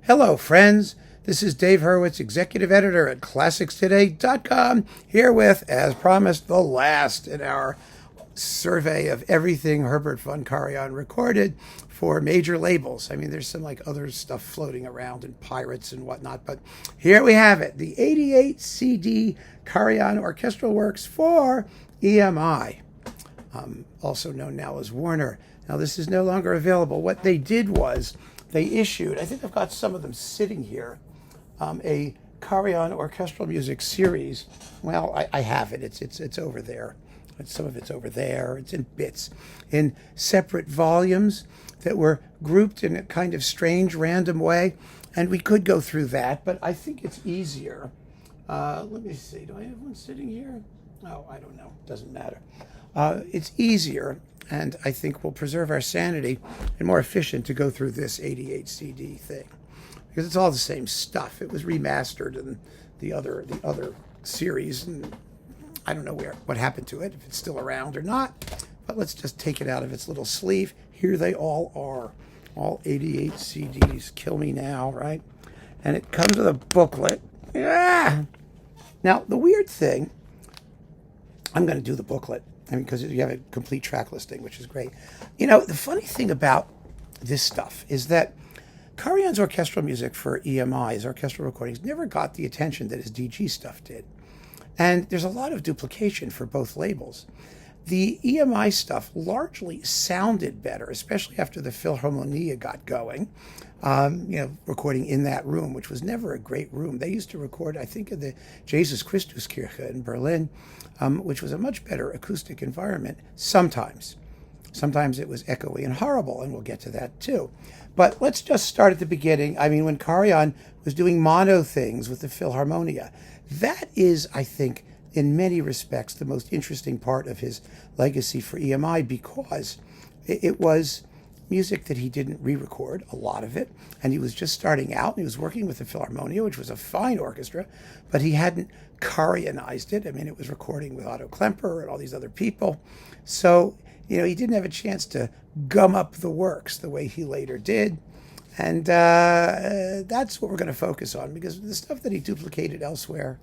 Hello, friends. This is Dave Hurwitz, executive editor at ClassicsToday.com, here with, as promised, the last in our survey of everything Herbert von Karajan recorded for major labels. I mean, there's some like other stuff floating around and pirates and whatnot, but here we have it, the 88 CD Karajan orchestral works for EMI, also known now as Warner. Now, this is no longer available. What they did was they issued, I think I've got some of them sitting here, a Karajan orchestral music series. Well, I have it. It's over there. Some of it's over there. It's in bits, in separate volumes that were grouped in a kind of strange, random way. And we could go through that, but I think it's easier. Let me see. Do I have one sitting here? Oh, I don't know. Doesn't matter. It's easier, and I think will preserve our sanity and more efficient to go through this 88 CD thing, because it's all the same stuff. It was remastered in the other series, and I don't know what happened to it, if it's still around or not, but let's just take it out of its little sleeve. Here they all are, all 88 CDs. Kill me now, right? And it comes with a booklet. Yeah. Now, the weird thing, I'm going to do the booklet, because you have a complete track listing, which is great. You know, the funny thing about this stuff is that Karajan's orchestral music for EMI, his orchestral recordings, never got the attention that his DG stuff did. And there's a lot of duplication for both labels. The EMI stuff largely sounded better, especially after the Philharmonia got going, recording in that room, which was never a great room. They used to record, I think, in the Jesus Christuskirche in Berlin, which was a much better acoustic environment sometimes. Sometimes it was echoey and horrible, and we'll get to that too. But let's just start at the beginning. I mean, when Karajan was doing mono things with the Philharmonia, that is, I think, in many respects, the most interesting part of his legacy for EMI, because it was music that he didn't re-record, a lot of it, and he was just starting out, and he was working with the Philharmonia, which was a fine orchestra, but he hadn't Karajanized it. I mean, it was recording with Otto Klemper and all these other people. So, he didn't have a chance to gum up the works the way he later did. And that's what we're going to focus on, because the stuff that he duplicated elsewhere,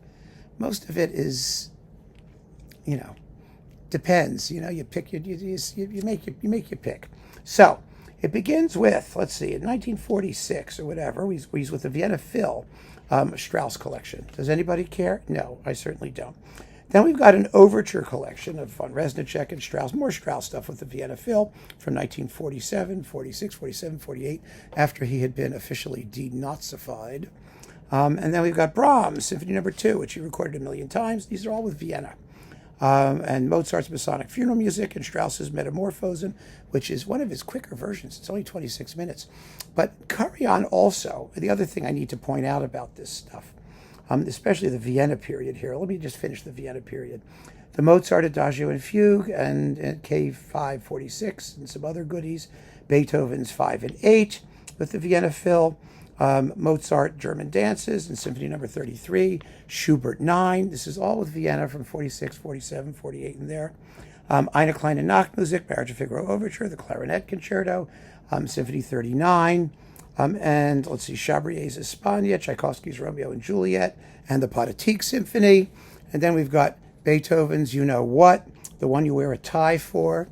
most of it is, depends. You make your pick. So it begins with, let's see, in 1946 or whatever, he's with the Vienna Phil Strauss collection. Does anybody care? No, I certainly don't. Then we've got an overture collection of von Reznicek and Strauss, more Strauss stuff with the Vienna Phil from 1947, 46, 47, 48, after he had been officially denazified. And then we've got Brahms, Symphony No. 2, which he recorded 1 million times. These are all with Vienna. And Mozart's Masonic Funeral Music and Strauss's Metamorphosen, which is one of his quicker versions. It's only 26 minutes. But Karajan also, the other thing I need to point out about this stuff, especially the Vienna period here. Let me just finish the Vienna period. The Mozart Adagio and Fugue and K546 and some other goodies. Beethoven's 5 and 8 with the Vienna Phil. Mozart German Dances and Symphony No. 33. Schubert 9. This is all with Vienna from 46, 47, 48 in there. Eine kleine Nachtmusik, Marriage of Figaro Overture, the Clarinet Concerto, Symphony 39. And let's see, Chabrier's Espagne, Tchaikovsky's Romeo and Juliet, and the Pathetique Symphony. And then we've got Beethoven's You Know What, the one you wear a tie for.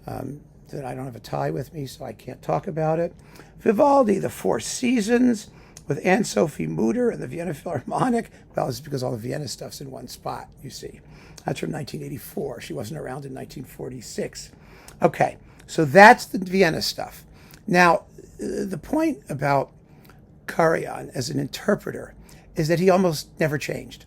That I don't have a tie with me, so I can't talk about it. Vivaldi, The Four Seasons, with Anne-Sophie Mutter and the Vienna Philharmonic. Well, it's because all the Vienna stuff's in one spot, you see. That's from 1984. She wasn't around in 1946. Okay, so that's the Vienna stuff. Now, the point about Karajan as an interpreter is that he almost never changed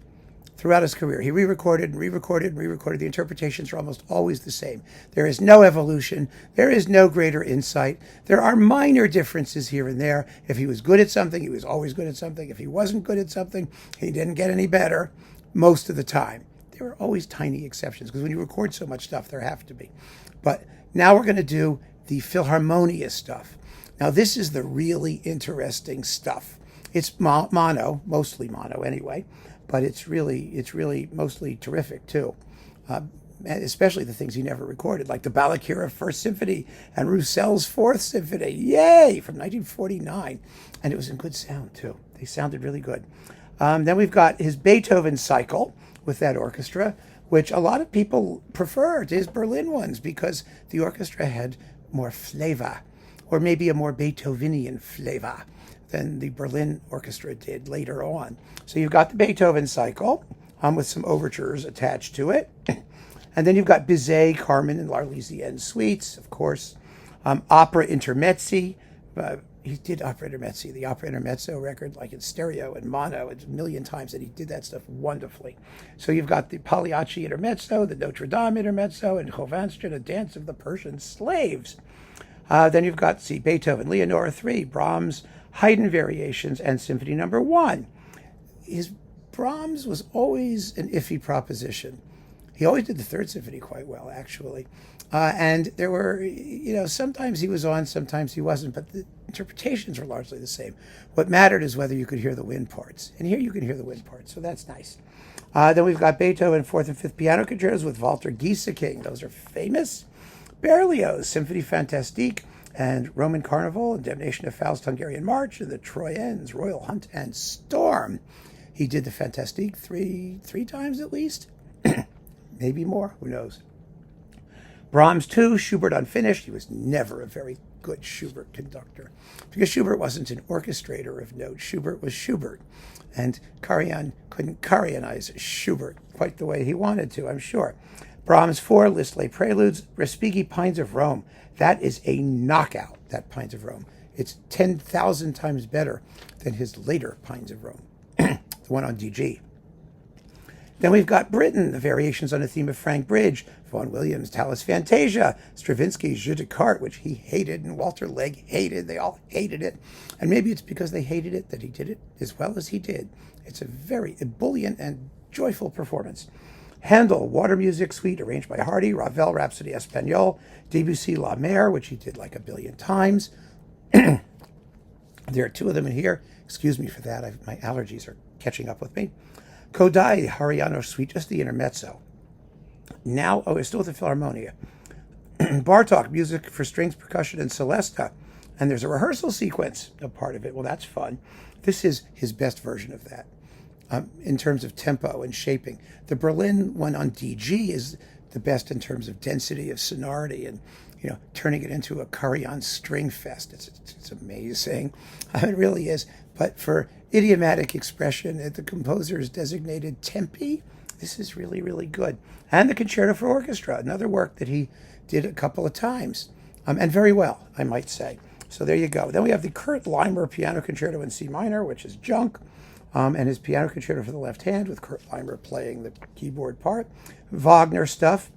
throughout his career. He re-recorded and re-recorded and re-recorded. The interpretations are almost always the same. There is no evolution. There is no greater insight. There are minor differences here and there. If he was good at something, he was always good at something. If he wasn't good at something, he didn't get any better most of the time. There are always tiny exceptions, because when you record so much stuff, there have to be. But now we're going to do the Philharmonia stuff. Now, this is the really interesting stuff. It's mono, mostly mono anyway, but it's really mostly terrific too. and especially the things he never recorded, like the Balakirev First Symphony and Roussel's Fourth Symphony. Yay! From 1949. And it was in good sound, too. They sounded really good. Then we've got his Beethoven cycle with that orchestra, which a lot of people prefer to his Berlin ones because the orchestra had more flavor, or maybe a more Beethovenian flavor than the Berlin orchestra did later on. So you've got the Beethoven cycle with some overtures attached to it. And then you've got Bizet, Carmen, and L'Arlésienne suites, of course. Opera Intermezzi. He did Opera Intermezzi, the Opera Intermezzo record, like in stereo and mono, a million times, and he did that stuff wonderfully. So you've got the Pagliacci Intermezzo, the Notre Dame Intermezzo, and Chovanstra, a Dance of the Persian Slaves. Then you've got, Beethoven, Leonora III, Brahms, Haydn Variations, and Symphony No. 1. His Brahms was always an iffy proposition. He always did the Third Symphony quite well, actually. And there were, sometimes he was on, sometimes he wasn't, but the interpretations were largely the same. What mattered is whether you could hear the wind parts. And here you can hear the wind parts, so that's nice. Then we've got Beethoven Fourth and Fifth Piano Concertos with Walter Gieseking. Those are famous. Berlioz, Symphonie Fantastique, and Roman Carnival, and Damnation of Faust, Hungarian March, and the Troyens, Royal Hunt and Storm. He did the Fantastique three times at least. Maybe more, who knows. Brahms 2, Schubert Unfinished. He was never a very good Schubert conductor because Schubert wasn't an orchestrator of note. Schubert was Schubert. And Karajan couldn't Karajanize Schubert quite the way he wanted to, I'm sure. Brahms 4, Liszt Les Preludes, Respighi Pines of Rome. That is a knockout, that Pines of Rome. It's 10,000 times better than his later Pines of Rome, the one on DG. Then we've got Britten, the variations on the theme of Frank Bridge, Vaughan Williams, Tallis Fantasia, Stravinsky's Jeu de Cartes, which he hated, and Walter Legg hated. They all hated it. And maybe it's because they hated it that he did it as well as he did. It's a very ebullient and joyful performance. Handel, Water Music Suite, arranged by Hardy, Ravel, Rhapsody Espagnole, Debussy, La Mer, which he did like a billion times. There are two of them in here. Excuse me for that. My allergies are catching up with me. Kodai, Hariano Suite, just the Intermezzo. Now, it's still with the Philharmonia. Bartok, music for strings, percussion, and celesta. And there's a rehearsal sequence, a part of it. Well, that's fun. This is his best version of that in terms of tempo and shaping. The Berlin one on DG is the best in terms of density of sonority and, turning it into a Karajan string fest. It's amazing. It really is. But for idiomatic expression at the composer's designated tempi, this is really, really good. And the Concerto for Orchestra, another work that he did a couple of times, and very well, I might say. So there you go. Then we have the Kurt Leimer Piano Concerto in C minor, which is junk, and his Piano Concerto for the left hand with Kurt Leimer playing the keyboard part. Wagner stuff,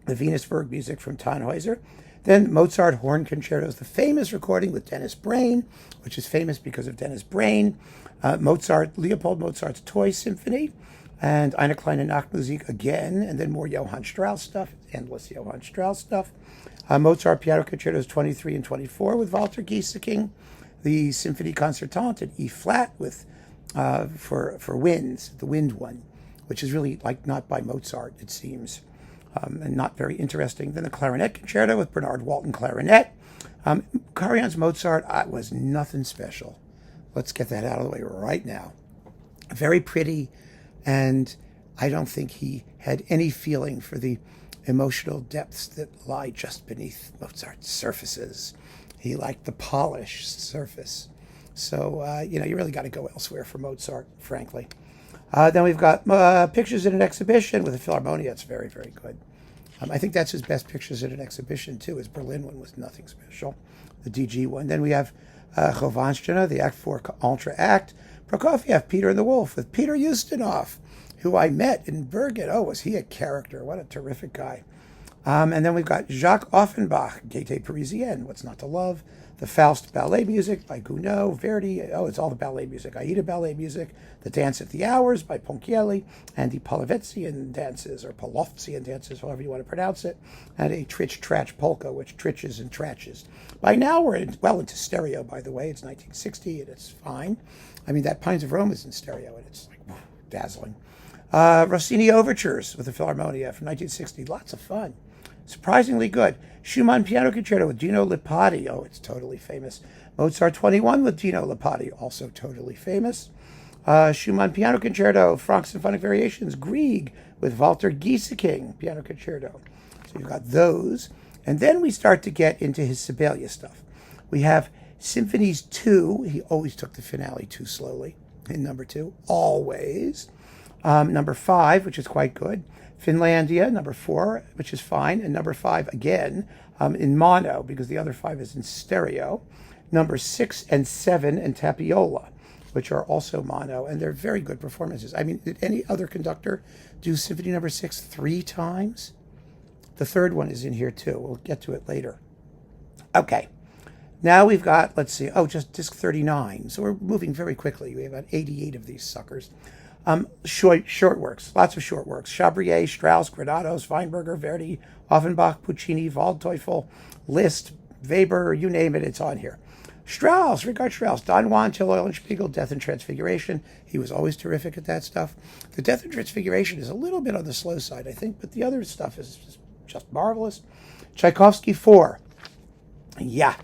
the Venusberg music from Tannhäuser. Then Mozart Horn Concertos, the famous recording with Dennis Brain, which is famous because of Dennis Brain. Leopold Mozart's Toy Symphony, and Eine kleine Nachtmusik again, and then more Johann Strauss stuff, endless Johann Strauss stuff. Mozart Piano Concertos 23 and 24 with Walter Gieseking. The Symphonie Concertante at E flat with for winds, the wind one, which is really like not by Mozart, it seems. And not very interesting. Then the Clarinet Concerto with Bernard Walton Clarinet. Karajan's Mozart was nothing special. Let's get that out of the way right now. Very pretty, and I don't think he had any feeling for the emotional depths that lie just beneath Mozart's surfaces. He liked the polished surface. So, you really got to go elsewhere for Mozart, frankly. Then we've got Pictures in an Exhibition with the Philharmonia. It's very, very good. I think that's his best Pictures in an Exhibition, too. His Berlin one was nothing special, the DG one. Then we have Chovanstra, the Act 4 Entre Act. Prokofiev, Peter and the Wolf, with Peter Ustinov, who I met in Bergen. Oh, was he a character? What a terrific guy. And then we've got Jacques Offenbach, Gaieté Parisienne, What's Not to Love, the Faust ballet music by Gounod, Verdi, it's all the ballet music, Aida ballet music, the Dance at the Hours by Ponchielli, and the Polovetzian dances, or Polovtsian dances, however you want to pronounce it, and a Tritch-Tratch polka, which tritches and tratches. By now we're well into stereo, by the way. It's 1960, and it's fine. I mean, that Pines of Rome is in stereo, and it's like dazzling. Rossini Overtures with the Philharmonia from 1960. Lots of fun. Surprisingly good. Schumann Piano Concerto with Gino Lipati. Oh, it's totally famous. Mozart 21 with Gino Lipati. Also totally famous. Schumann Piano Concerto, Franck Symphonic Variations, Grieg with Walter Gieseking Piano Concerto. So you've got those. And then we start to get into his Sibelius stuff. We have Symphonies 2. He always took the finale too slowly in number 2. Always. Number 5, which is quite good. Finlandia, number 4, which is fine. And number 5, again, in mono, because the other 5 is in stereo. Number 6 and 7, and Tapiola, which are also mono, and they're very good performances. I mean, did any other conductor do Symphony number 6 3 times? The third one is in here too. We'll get to it later. Okay. Now we've got, let's see, just disc 39. So we're moving very quickly. We have about 88 of these suckers. Short works, lots of short works. Chabrier, Strauss, Granados, Weinberger, Verdi, Offenbach, Puccini, Waldteufel, Liszt, Weber, you name it, it's on here. Strauss, Richard Strauss, Don Juan, Till Eulenspiegel, Death and Transfiguration. He was always terrific at that stuff. The Death and Transfiguration is a little bit on the slow side, I think, but the other stuff is just marvelous. Tchaikovsky 4. Yeah,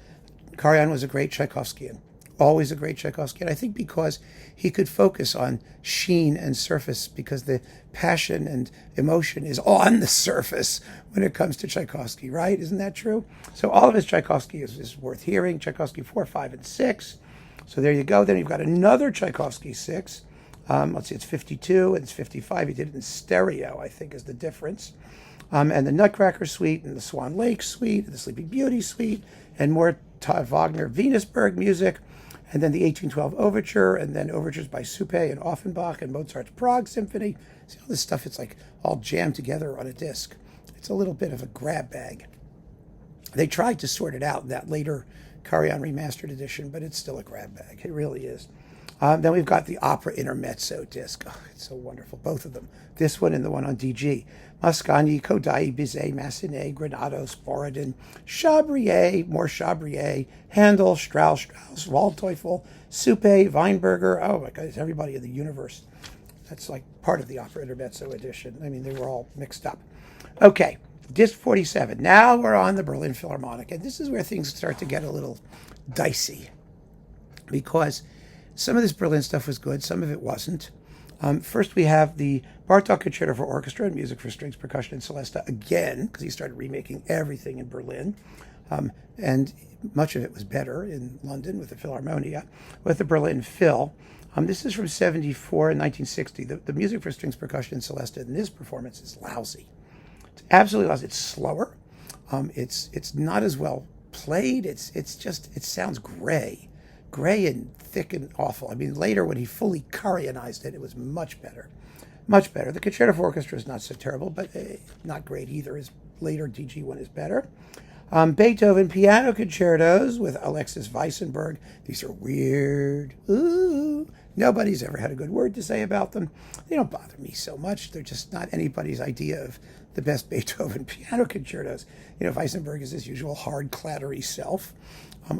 Karajan was a great Tchaikovskyan. Always a great Tchaikovsky. I think because he could focus on sheen and surface, because the passion and emotion is on the surface when it comes to Tchaikovsky, right? Isn't that true? So all of his Tchaikovsky is worth hearing. Tchaikovsky 4, 5, and 6. So there you go. Then you've got another Tchaikovsky 6. Let's see, it's 52 and it's 55. He did it in stereo, I think, is the difference. And the Nutcracker Suite and the Swan Lake Suite and the Sleeping Beauty Suite and more Wagner Venusberg music. And then the 1812 Overture, and then overtures by Supe and Offenbach and Mozart's Prague Symphony. See, all this stuff, it's like all jammed together on a disc. It's a little bit of a grab bag. They tried to sort it out in that later Karajan remastered edition, but it's still a grab bag. It really is. Then we've got the Opera Intermezzo disc. Oh, it's so wonderful, both of them. This one and the one on DG. Mascagni, Kodai, Bizet, Massenet, Granados, Borodin, Chabrier, more Chabrier, Handel, Strauss, Waldteufel, Supe, Weinberger. Oh my God, it's everybody in the universe. That's like part of the Opera Intermezzo edition. I mean, they were all mixed up. Okay, disc 47. Now we're on the Berlin Philharmonic, and this is where things start to get a little dicey, because some of this Berlin stuff was good, some of it wasn't. First, we have the Bartók Concerto for Orchestra and Music for Strings, Percussion, and Celesta again, because he started remaking everything in Berlin. And much of it was better in London with the Philharmonia, with the Berlin Phil. This is from 74 and 1960. The Music for Strings, Percussion, and Celesta in this performance is lousy. It's absolutely lousy. It's slower. It's not as well played. It sounds gray and thick and awful. I mean, later when he fully Karajanized it, it was much better. Much better. The Concerto for Orchestra is not so terrible, but not great either. His later DG one is better. Beethoven Piano Concertos with Alexis Weissenberg. These are weird. Ooh. Nobody's ever had a good word to say about them. They don't bother me so much. They're just not anybody's idea of the best Beethoven piano concertos. You know, Weissenberg is his usual hard, clattery self.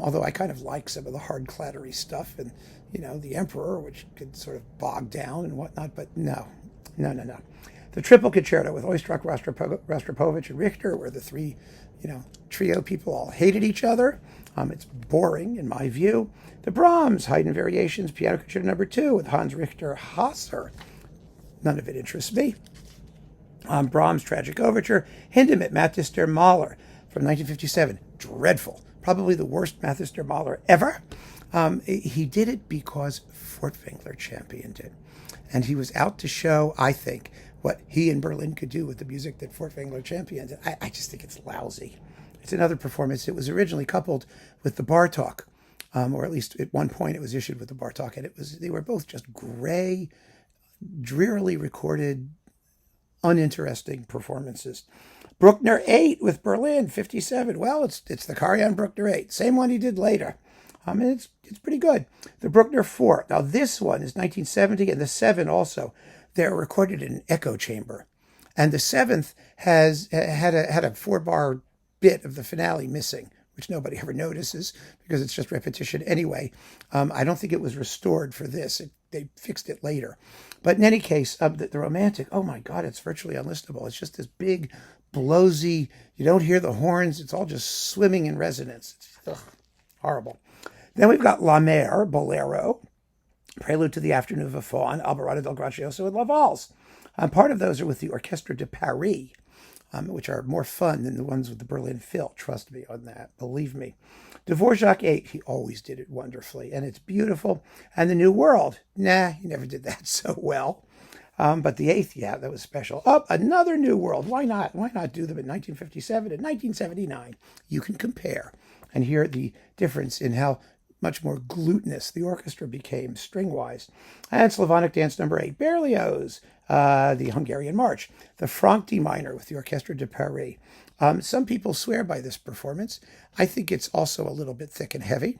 Although I kind of like some of the hard, clattery stuff, and, you know, The Emperor, which could sort of bog down and whatnot, but no. The Triple Concerto with Oistrakh, Rostropovich, and Richter, where the three, trio people all hated each other. It's boring, in my view. The Brahms, Haydn Variations, Piano Concerto No. 2 with Hans Richter Hasser. None of it interests me. Brahms' Tragic Overture, Hindemith, Mathis der Mahler from 1957. Dreadful. Probably the worst Mathis der Mahler ever. He did it because Furtwängler championed it. And he was out to show, I think, what he in Berlin could do with the music that Furtwängler championed. I just think it's lousy. It's another performance. It was originally coupled with the Bartók, or at least at one point it was issued with the Bartók, and they were both just gray, drearily recorded, uninteresting performances. Bruckner 8 with Berlin, 57. Well, it's the Karajan Bruckner 8, same one he did later. And it's pretty good. The Bruckner 4. Now this one is 1970, and the 7 also. They're recorded in an echo chamber, and the 7th had a 4-bar bit of the finale missing, which nobody ever notices because it's just repetition anyway. I don't think it was restored for this. It they fixed it later. But in any case, the Romantic, oh my God, it's virtually unlistenable. It's just this big, blowsy, you don't hear the horns. It's all just swimming in resonance. It's horrible. Then we've got La Mer, Bolero, Prelude to the Afternoon of a Faun, Alvarado del Gracioso, and La Valse. Part of those are with the Orchestra de Paris, which are more fun than the ones with the Berlin Phil. Trust me on that. Believe me. Dvorak 8, he always did it wonderfully, and it's beautiful. And the New World, nah, he never did that so well. But the 8th, yeah, that was special. Oh, another New World. Why not? Why not do them in 1957 and 1979? You can compare and hear the difference in how much more glutinous the orchestra became string-wise. And Slavonic Dance Number 8, Berlioz, the Hungarian March, the Franck D minor with the Orchestra de Paris. Some people swear by this performance. I think it's also a little bit thick and heavy.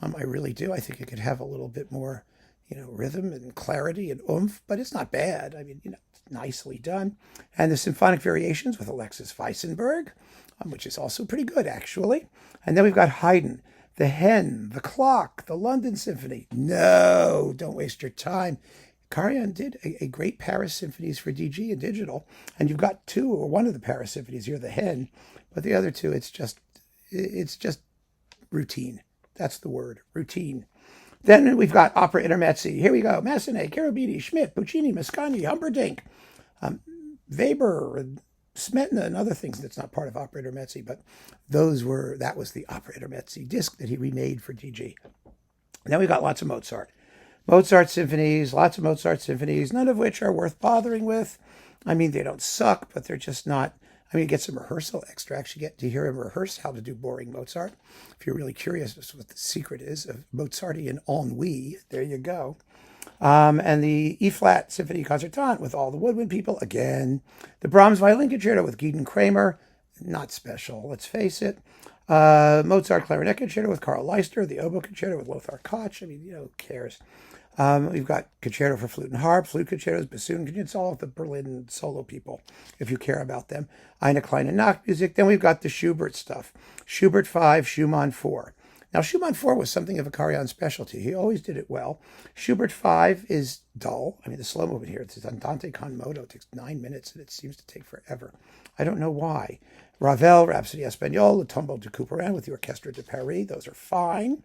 I really do. I think it could have a little bit more, rhythm and clarity and oomph, but it's not bad. I mean, it's nicely done. And the Symphonic Variations with Alexis Weissenberg, which is also pretty good, actually. And then we've got Haydn, the Hen, the Clock, the London Symphony. No, don't waste your time. Karajan did a great Paris symphonies for DG and digital, and you've got two or one of the Paris symphonies here, the Hen, but the other two, it's just routine. That's the word, routine. Then we've got Opera Intermezzi. Here we go. Massenet, Cherubini, Schmidt, Puccini, Mascagni, Humperdinck, Weber, Smetana, and other things that's not part of Opera Intermezzi, but that was the Opera Intermezzi disc that he remade for DG. Then we've got lots of Mozart. Mozart symphonies, lots of Mozart symphonies, none of which are worth bothering with. I mean, they don't suck, but they're just not. I mean, you get some rehearsal extracts. You get to hear him rehearse how to do boring Mozart. If you're really curious as to what the secret is of Mozartian ennui, there you go. And the E-flat Symphony Concertant with all the woodwind people, again. The Brahms Violin Concerto with Gideon Kramer, not special, let's face it. Mozart Clarinet Concerto with Karl Leister, the Oboe Concerto with Lothar Koch. I mean, who cares? We've got Concerto for Flute and Harp, Flute Concertos, Bassoon Concertos, all of the Berlin solo people, if you care about them. Eine kleine Nachtmusik. Then we've got the Schubert stuff. Schubert 5, Schumann 4. Now, Schumann 4 was something of a Karajan specialty. He always did it well. Schubert 5 is dull. I mean, the slow movement here, it's Andante con moto. It takes 9 minutes, and it seems to take forever. I don't know why. Ravel, Rhapsody Espagnole, Le Tombeau de Couperin with the Orchestra de Paris. Those are fine.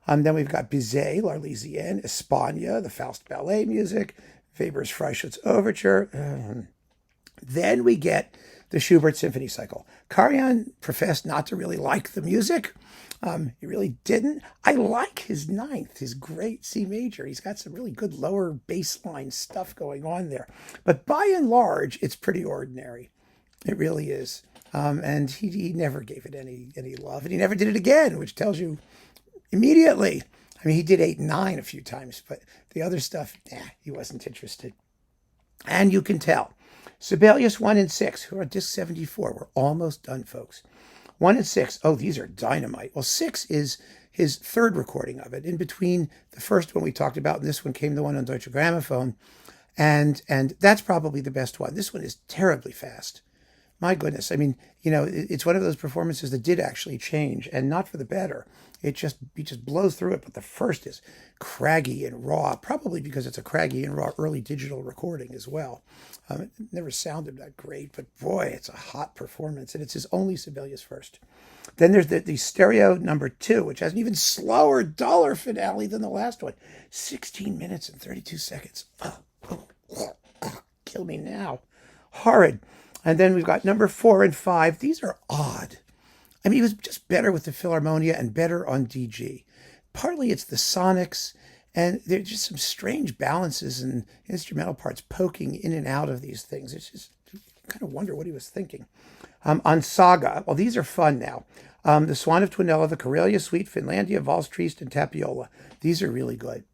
Then we've got Bizet, L'Arlésienne, Espagne, the Faust ballet music, Weber's Freischütz Overture. Then we get the Schubert Symphony Cycle. Karajan professed not to really like the music. He really didn't. I like his ninth, his great C major. He's got some really good lower baseline stuff going on there. But by and large, it's pretty ordinary. It really is. And he never gave it any love. And he never did it again, which tells you immediately. I mean, he did 8 and 9 a few times, but the other stuff, he wasn't interested. And you can tell. Sibelius 1 and 6, who are on disc 74. We're almost done, folks. 1 and 6, oh, these are dynamite. Well, 6 is his third recording of it. In between the first one we talked about and this one came the one on Deutsche Grammophon. And that's probably the best one. This one is terribly fast. My goodness. I mean, it's one of those performances that did actually change, and not for the better. He just blows through it. But the first is craggy and raw, probably because it's a craggy and raw early digital recording as well. It never sounded that great, but boy, it's a hot performance, and it's his only Sibelius first. Then there's the stereo number 2, which has an even slower, duller finale than the last one. 16 minutes and 32 seconds. Kill me now. Horrid. And then we've got number 4 and 5. These are odd. I mean, he was just better with the Philharmonia and better on DG. Partly it's the sonics, and there's just some strange balances and instrumental parts poking in and out of these things. It's just, you kind of wonder what he was thinking. On Saga, well, these are fun now. The Swan of Twinella, the Karelia Suite, Finlandia, Valse Triste, and Tapiola. These are really good.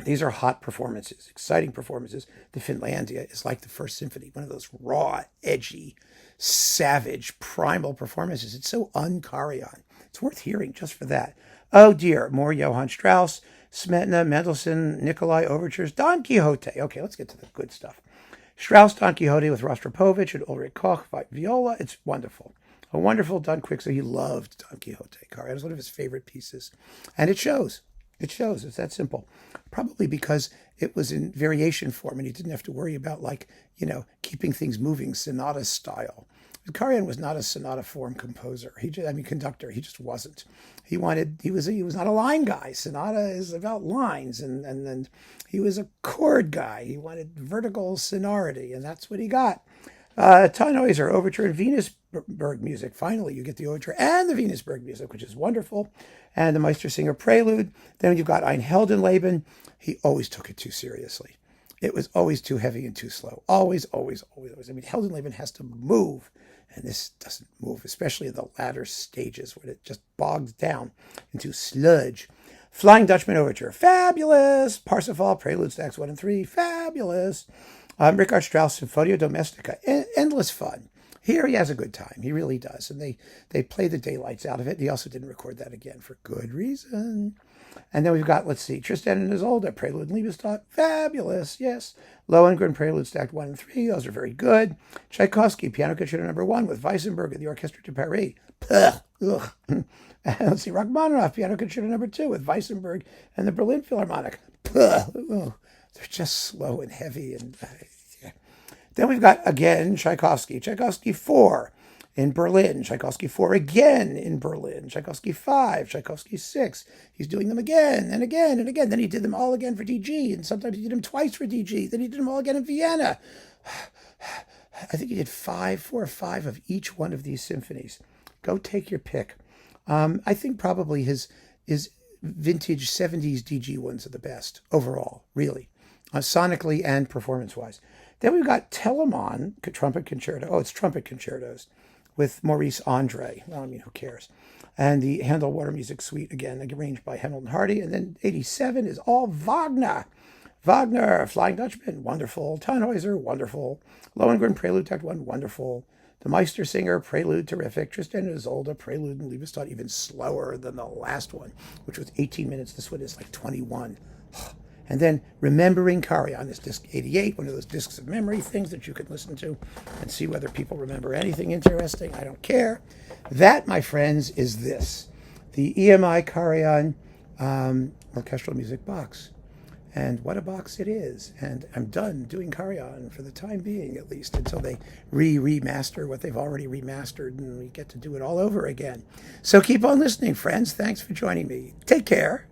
These are hot performances, exciting performances. The Finlandia is like the First Symphony, one of those raw, edgy, savage, primal performances. It's so un-Karajan. It's worth hearing just for that. Oh dear, more Johann Strauss, Smetana, Mendelssohn, Nikolai overtures, Don Quixote. Okay, let's get to the good stuff. Strauss, Don Quixote with Rostropovich and Ulrich Koch, viola. It's wonderful. A wonderful Don Quixote. He loved Don Quixote. Karajan is one of his favorite pieces. And it shows. It shows. It's that simple. Probably because it was in variation form and he didn't have to worry about, like, keeping things moving sonata style. Karajan was not a sonata form composer. Conductor. He just wasn't. He was not a line guy. Sonata is about lines, and then he was a chord guy. He wanted vertical sonority, and that's what he got. Tannhäuser, Overture, and Venusberg music. Finally, you get the Overture and the Venusberg music, which is wonderful. And the Meistersinger Prelude. Then you've got Ein Heldenleben. He always took it too seriously. It was always too heavy and too slow. Always, always, always, always. Heldenleben has to move. And this doesn't move, especially in the latter stages when it just bogs down into sludge. Flying Dutchman Overture, fabulous. Parsifal, Preludes to Acts 1 and 3, fabulous. Richard Strauss, Sinfonia Domestica, endless fun. Here he has a good time. He really does. And they play the daylights out of it. He also didn't record that again for good reason. And then we've got, Tristan and Isolde, Prelude and Liebestod, fabulous, yes. Lohengrin, Preludes to Act 1 and 3, those are very good. Tchaikovsky, Piano Concerto No. 1 with Weissenberg and the Orchestra de Paris. And Rachmaninoff, Piano Concerto No. 2 with Weissenberg and the Berlin Philharmonic. They're just slow and heavy. And Then we've got, again, Tchaikovsky 4 in Berlin, Tchaikovsky 4 again in Berlin, Tchaikovsky 5, Tchaikovsky 6. He's doing them again and again and again. Then he did them all again for DG, and sometimes he did them twice for DG. Then he did them all again in Vienna. I think he did 4 or 5 of each one of these symphonies. Go take your pick. I think probably his vintage 70s DG ones are the best overall, really, sonically and performance-wise. Then we've got Telemann, trumpet concerto. Oh, it's trumpet concertos with Maurice Andre. Well, who cares? And the Handel Water Music Suite, again, arranged by Hamilton Hardy. And then 87 is all Wagner. Wagner, Flying Dutchman, wonderful. Tannhäuser, wonderful. Lohengrin, Prelude to Act 1, wonderful. The Meistersinger, Prelude, terrific. Tristan and Isolde, Prelude and Liebestod, even slower than the last one, which was 18 minutes. This one is like 21. And then Remembering Karajan is disc 88, one of those discs of memory things that you can listen to and see whether people remember anything interesting. I don't care. That, my friends, is this. The EMI Karajan orchestral music box. And what a box it is. And I'm done doing Karajan for the time being, at least, until they remaster what they've already remastered and we get to do it all over again. So keep on listening, friends. Thanks for joining me. Take care.